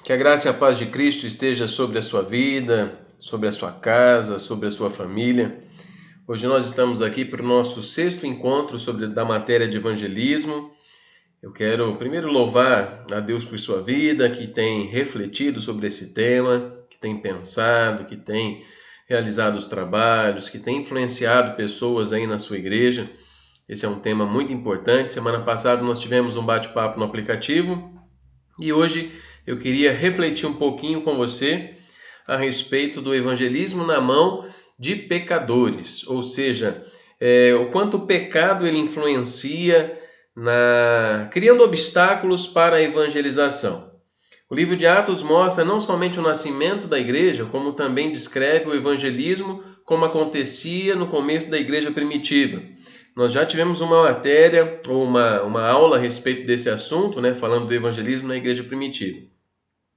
Que a graça e a paz de Cristo esteja sobre a sua vida, sobre a sua casa, sobre a sua família. Hoje nós estamos aqui para o nosso sexto encontro da matéria de evangelismo. Eu quero primeiro louvar a Deus por sua vida, que tem refletido sobre esse tema, que tem pensado, que tem realizado os trabalhos, que tem influenciado pessoas aí na sua igreja. Esse é um tema muito importante. Semana passada nós tivemos um bate-papo no aplicativo e hoje eu queria refletir um pouquinho com você a respeito do evangelismo na mão de pecadores, ou seja, o quanto o pecado ele influencia criando obstáculos para a evangelização. O livro de Atos mostra não somente o nascimento da igreja, como também descreve o evangelismo como acontecia no começo da igreja primitiva. Nós já tivemos uma matéria ou uma aula a respeito desse assunto, falando do evangelismo na igreja primitiva.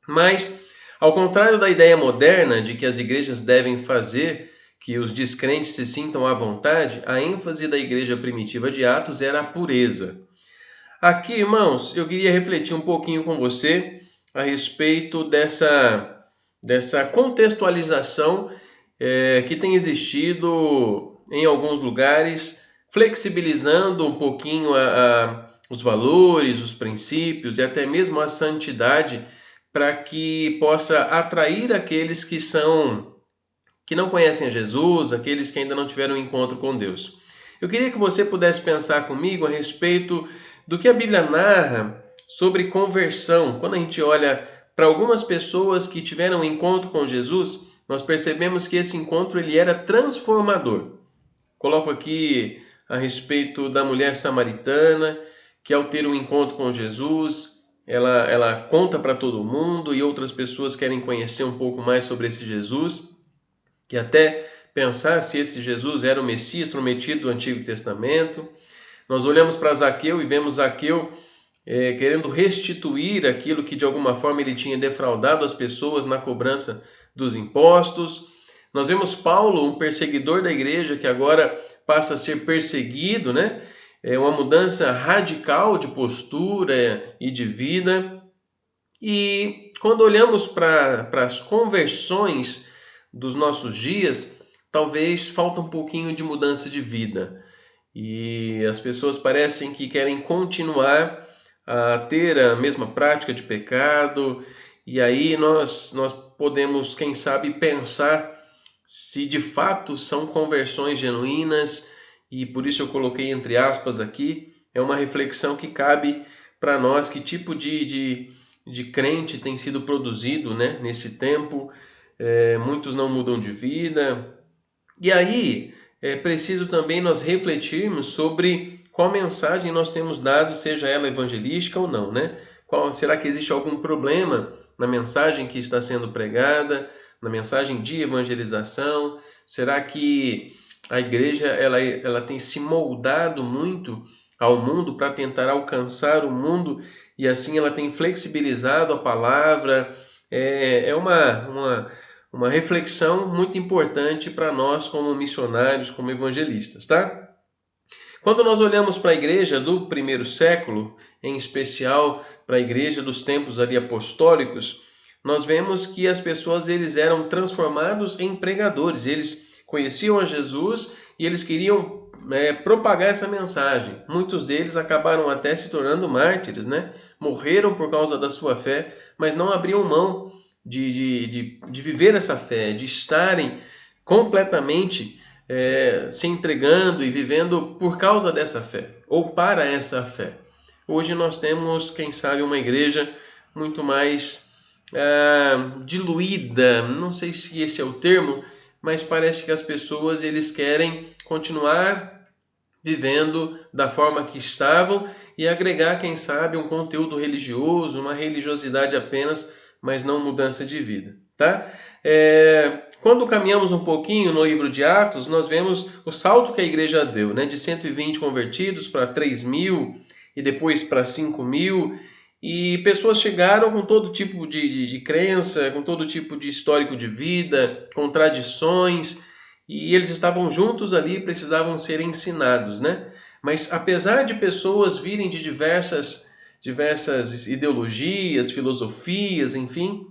Mas, ao contrário da ideia moderna de que as igrejas devem fazer que os descrentes se sintam à vontade, a ênfase da igreja primitiva de Atos era a pureza. Aqui, irmãos, eu queria refletir um pouquinho com você a respeito dessa contextualização que tem existido em alguns lugares, flexibilizando um pouquinho os valores, os princípios e até mesmo a santidade para que possa atrair aqueles que não conhecem a Jesus, aqueles que ainda não tiveram um encontro com Deus. Eu queria que você pudesse pensar comigo a respeito do que a Bíblia narra sobre conversão. Quando a gente olha para algumas pessoas que tiveram um encontro com Jesus, nós percebemos que esse encontro ele era transformador. Coloco aqui a respeito da mulher samaritana, que ao ter um encontro com Jesus, ela conta para todo mundo e outras pessoas querem conhecer um pouco mais sobre esse Jesus, que até pensar se esse Jesus era o Messias prometido do Antigo Testamento. Nós olhamos para Zaqueu e vemos Zaqueu querendo restituir aquilo que de alguma forma ele tinha defraudado as pessoas na cobrança dos impostos. Nós vemos Paulo, um perseguidor da igreja, que agora passa a ser perseguido, É uma mudança radical de postura e de vida. E quando olhamos para as conversões dos nossos dias, talvez falta um pouquinho de mudança de vida. E as pessoas parecem que querem continuar a ter a mesma prática de pecado. E aí nós podemos, quem sabe, pensar se de fato são conversões genuínas, e por isso eu coloquei entre aspas aqui, é uma reflexão que cabe para nós, que tipo de crente tem sido produzido nesse tempo. Muitos não mudam de vida, e aí é preciso também nós refletirmos sobre qual mensagem nós temos dado, seja ela evangelística ou não, será que existe algum problema na mensagem que está sendo pregada, na mensagem de evangelização? Será que a igreja ela tem se moldado muito ao mundo para tentar alcançar o mundo e assim ela tem flexibilizado a palavra? É uma reflexão muito importante para nós como missionários, como evangelistas, tá? Quando nós olhamos para a igreja do primeiro século, em especial para a igreja dos tempos ali apostólicos, nós vemos que as pessoas eles eram transformados em pregadores. Eles conheciam a Jesus e eles queriam propagar essa mensagem. Muitos deles acabaram até se tornando mártires, Morreram por causa da sua fé, mas não abriam mão de viver essa fé, de estarem completamente se entregando e vivendo por causa dessa fé, ou para essa fé. Hoje nós temos, quem sabe, uma igreja muito mais diluída, não sei se esse é o termo, mas parece que as pessoas eles querem continuar vivendo da forma que estavam e agregar, quem sabe, um conteúdo religioso, uma religiosidade apenas, mas não mudança de vida, tá? Quando caminhamos um pouquinho no livro de Atos, nós vemos o salto que a igreja deu, de 120 convertidos para 3.000 e depois para 5.000, e pessoas chegaram com todo tipo de crença, com todo tipo de histórico de vida, com tradições, e eles estavam juntos ali e precisavam ser ensinados, Mas apesar de pessoas virem de diversas diversas ideologias, filosofias, enfim.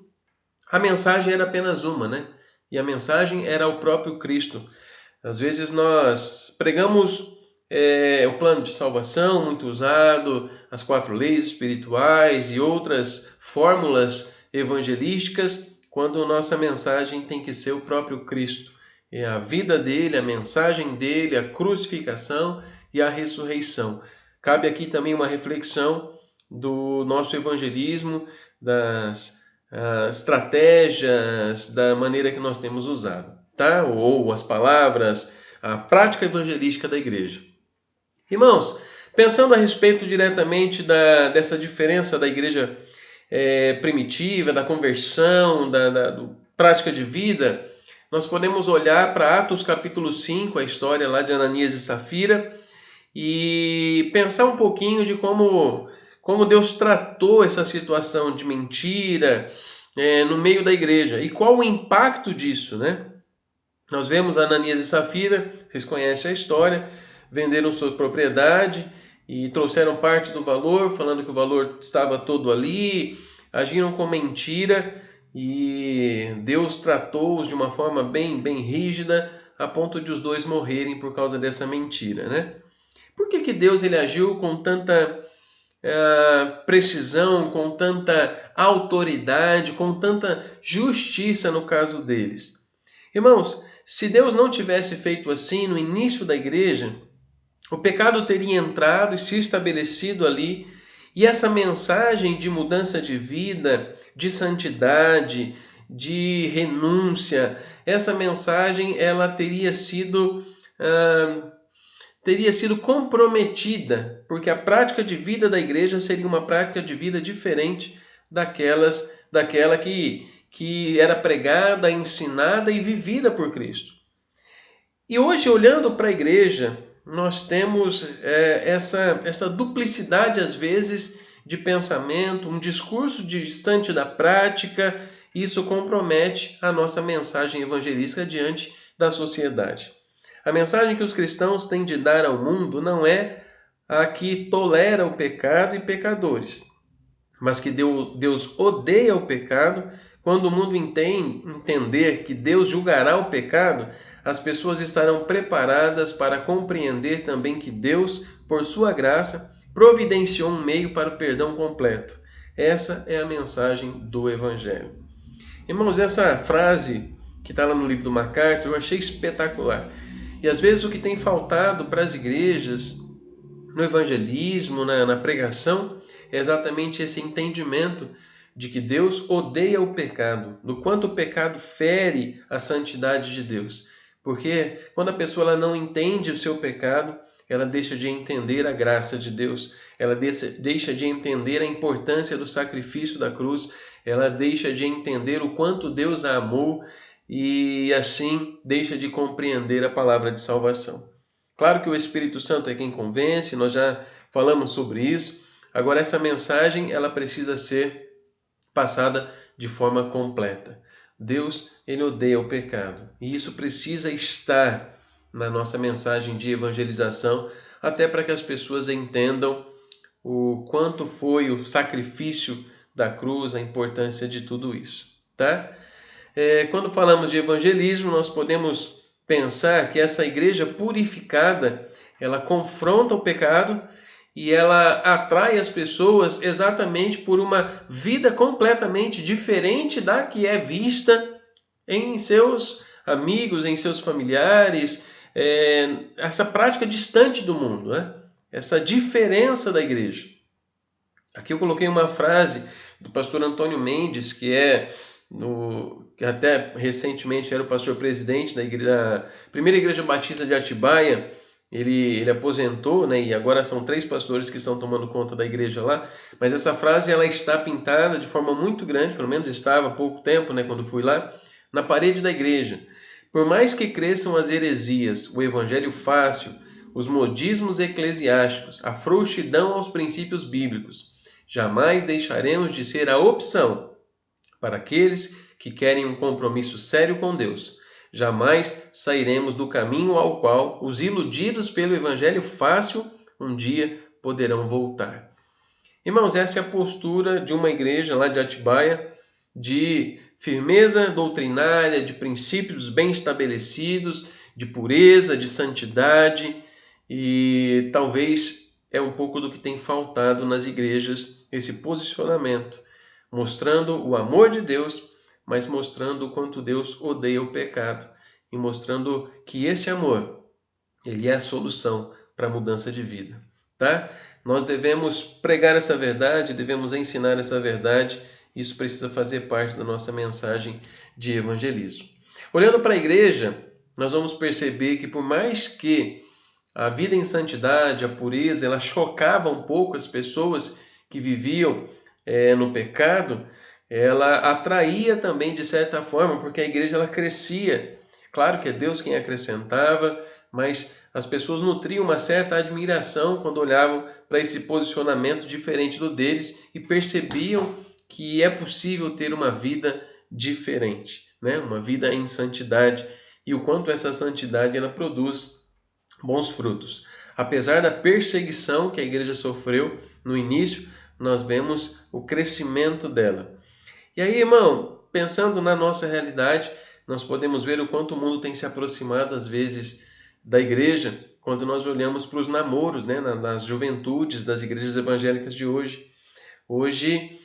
A mensagem era apenas uma, né? E a mensagem era o próprio Cristo. Às vezes nós pregamos o plano de salvação, muito usado, as 4 leis espirituais e outras fórmulas evangelísticas, quando nossa mensagem tem que ser o próprio Cristo. É a vida dele, a mensagem dele, a crucificação e a ressurreição. Cabe aqui também uma reflexão do nosso evangelismo, das estratégias, da maneira que nós temos usado, tá? Ou as palavras, a prática evangelística da igreja. Irmãos, pensando a respeito diretamente dessa diferença da igreja primitiva, da conversão, da prática de vida, nós podemos olhar para Atos capítulo 5, a história lá de Ananias e Safira, e pensar um pouquinho de como Deus tratou essa situação de mentira no meio da igreja e qual o impacto disso, né? Nós vemos Ananias e Safira, vocês conhecem a história, venderam sua propriedade e trouxeram parte do valor, falando que o valor estava todo ali, agiram com mentira e Deus tratou-os de uma forma bem rígida, a ponto de os dois morrerem por causa dessa mentira, né? Por que Deus ele agiu com tanta precisão, com tanta autoridade, com tanta justiça no caso deles? Irmãos, se Deus não tivesse feito assim no início da igreja, o pecado teria entrado e se estabelecido ali, e essa mensagem de mudança de vida, de santidade, de renúncia, essa mensagem ela teria sido comprometida, porque a prática de vida da igreja seria uma prática de vida diferente daquela que era pregada, ensinada e vivida por Cristo. E hoje, olhando para a igreja, nós temos essa duplicidade, às vezes, de pensamento, um discurso distante da prática. Isso compromete a nossa mensagem evangelística diante da sociedade. A mensagem que os cristãos têm de dar ao mundo não é a que tolera o pecado e pecadores, mas que Deus odeia o pecado. Quando o mundo entender que Deus julgará o pecado, as pessoas estarão preparadas para compreender também que Deus, por sua graça, providenciou um meio para o perdão completo. Essa é a mensagem do Evangelho. Irmãos, essa frase que está lá no livro do MacArthur eu achei espetacular. E às vezes o que tem faltado para as igrejas, no evangelismo, na pregação, é exatamente esse entendimento de que Deus odeia o pecado, do quanto o pecado fere a santidade de Deus. Porque quando a pessoa ela não entende o seu pecado, ela deixa de entender a graça de Deus, ela deixa de entender a importância do sacrifício da cruz, ela deixa de entender o quanto Deus a amou e assim deixa de compreender a palavra de salvação. Claro que o Espírito Santo é quem convence, nós já falamos sobre isso. Agora essa mensagem ela precisa ser passada de forma completa. Deus, ele odeia o pecado. E isso precisa estar na nossa mensagem de evangelização, até para que as pessoas entendam o quanto foi o sacrifício da cruz, a importância de tudo isso, tá? Quando falamos de evangelismo, nós podemos pensar que essa igreja purificada, ela confronta o pecado e ela atrai as pessoas exatamente por uma vida completamente diferente da que é vista em seus amigos, em seus familiares, essa prática distante do mundo, né? Essa diferença da igreja. Aqui eu coloquei uma frase do pastor Antônio Mendes, que até recentemente era o pastor presidente da primeira igreja batista de Atibaia. Ele aposentou, né, e agora são 3 pastores que estão tomando conta da igreja lá, mas essa frase ela está pintada de forma muito grande, pelo menos estava há pouco tempo, né, quando fui lá, na parede da igreja. Por mais que cresçam as heresias, o evangelho fácil, os modismos eclesiásticos, a frouxidão aos princípios bíblicos, jamais deixaremos de ser a opção para aqueles que querem um compromisso sério com Deus. Jamais sairemos do caminho ao qual os iludidos pelo evangelho fácil um dia poderão voltar. Irmãos, essa é a postura de uma igreja lá de Atibaia, de firmeza doutrinária, de princípios bem estabelecidos, de pureza, de santidade, e talvez é um pouco do que tem faltado nas igrejas, esse posicionamento, mostrando o amor de Deus, mas mostrando o quanto Deus odeia o pecado e mostrando que esse amor, ele é a solução para a mudança de vida, tá? Nós devemos pregar essa verdade, devemos ensinar essa verdade. Isso precisa fazer parte da nossa mensagem de evangelismo. Olhando para a igreja, nós vamos perceber que por mais que a vida em santidade, a pureza, ela chocava um pouco as pessoas que viviam no pecado, ela atraía também de certa forma, porque a igreja ela crescia. Claro que é Deus quem acrescentava, mas as pessoas nutriam uma certa admiração quando olhavam para esse posicionamento diferente do deles e percebiam que é possível ter uma vida diferente, né? Uma vida em santidade, e o quanto essa santidade ela produz bons frutos. Apesar da perseguição que a igreja sofreu no início, nós vemos o crescimento dela. E aí, irmão, pensando na nossa realidade, nós podemos ver o quanto o mundo tem se aproximado às vezes da igreja, quando nós olhamos para os namoros, né, nas juventudes das igrejas evangélicas de hoje. Hoje,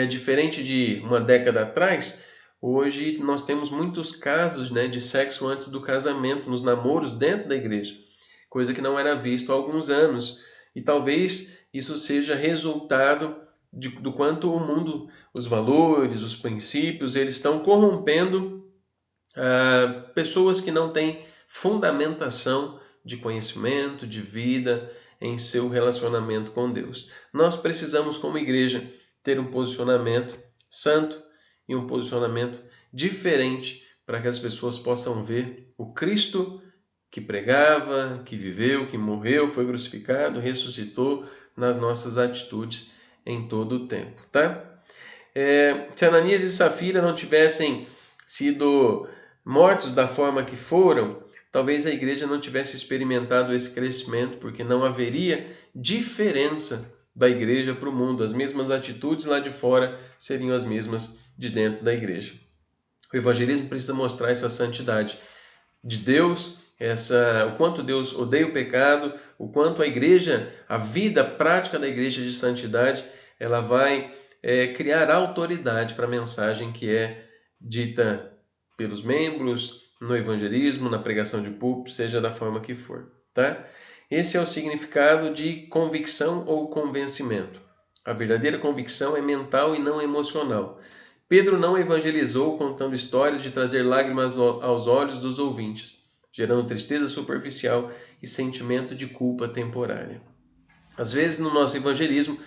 diferente de uma década atrás, hoje nós temos muitos casos, né, de sexo antes do casamento, nos namoros dentro da igreja, coisa que não era visto há alguns anos. E talvez isso seja resultado do quanto o mundo, os valores, os princípios, eles estão corrompendo pessoas que não têm fundamentação de conhecimento, de vida em seu relacionamento com Deus. Nós precisamos, como igreja, ter um posicionamento santo e um posicionamento diferente para que as pessoas possam ver o Cristo que pregava, que viveu, que morreu, foi crucificado, ressuscitou nas nossas atitudes em todo o tempo, tá? Se Ananias e Safira não tivessem sido mortos da forma que foram, talvez a igreja não tivesse experimentado esse crescimento, porque não haveria diferença da igreja para o mundo. As mesmas atitudes lá de fora seriam as mesmas de dentro da igreja. O evangelismo precisa mostrar essa santidade de Deus, o quanto Deus odeia o pecado, o quanto a igreja, a vida prática da igreja de santidade, ela vai criar autoridade para a mensagem que é dita pelos membros, no evangelismo, na pregação de púlpito, seja da forma que for, tá? Esse é o significado de convicção ou convencimento. A verdadeira convicção é mental e não emocional. Pedro não evangelizou contando histórias de trazer lágrimas aos olhos dos ouvintes, gerando tristeza superficial e sentimento de culpa temporária. Às vezes, no nosso evangelismo,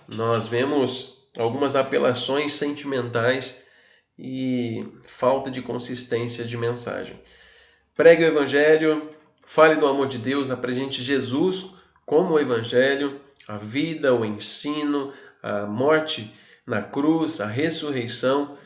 nós vemos algumas apelações sentimentais e falta de consistência de mensagem. Pregue o evangelho, fale do amor de Deus, apresente Jesus como o evangelho, a vida, o ensino, a morte na cruz, a ressurreição,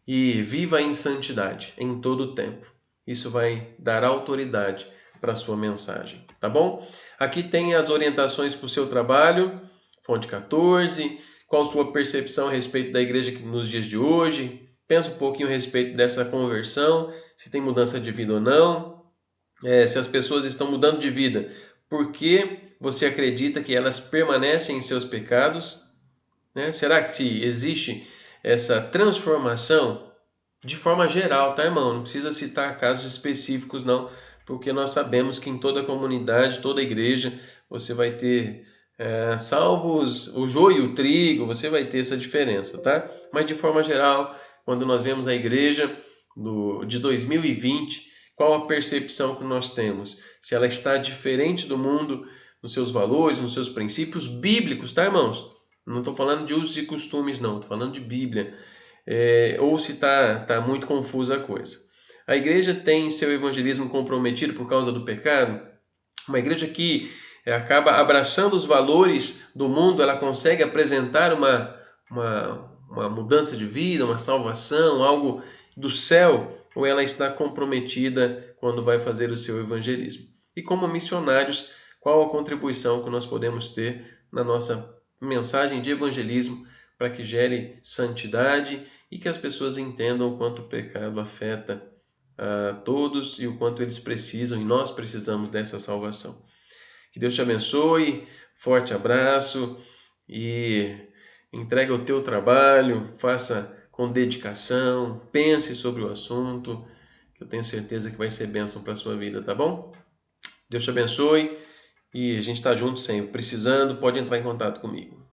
e viva em santidade em todo o tempo. Isso vai dar autoridade para a sua mensagem, tá bom? Aqui tem as orientações para o seu trabalho, fonte 14, qual a sua percepção a respeito da igreja nos dias de hoje. Pensa um pouquinho a respeito dessa conversão, se tem mudança de vida ou não, se as pessoas estão mudando de vida, por que você acredita que elas permanecem em seus pecados? Né? Será que existe essa transformação de forma geral, tá, irmão? Não precisa citar casos específicos, não, porque nós sabemos que em toda comunidade, toda igreja, você vai ter, salvos o joio e o trigo, você vai ter essa diferença, tá? Mas de forma geral, quando nós vemos a igreja de 2020, qual a percepção que nós temos? Se ela está diferente do mundo, nos seus valores, nos seus princípios bíblicos, tá, irmãos? Não estou falando de usos e costumes, não. Estou falando de Bíblia. Ou se está muito confusa a coisa. A igreja tem seu evangelismo comprometido por causa do pecado? Uma igreja que acaba abraçando os valores do mundo, ela consegue apresentar uma mudança de vida, uma salvação, algo do céu? Ou ela está comprometida quando vai fazer o seu evangelismo? E como missionários, qual a contribuição que nós podemos ter na nossa mensagem de evangelismo para que gere santidade e que as pessoas entendam o quanto o pecado afeta a todos e o quanto eles precisam e nós precisamos dessa salvação. Que Deus te abençoe, forte abraço e entregue o teu trabalho, faça com dedicação, pense sobre o assunto, que eu tenho certeza que vai ser bênção para a sua vida, tá bom? Deus te abençoe e a gente está junto sempre. Precisando, pode entrar em contato comigo.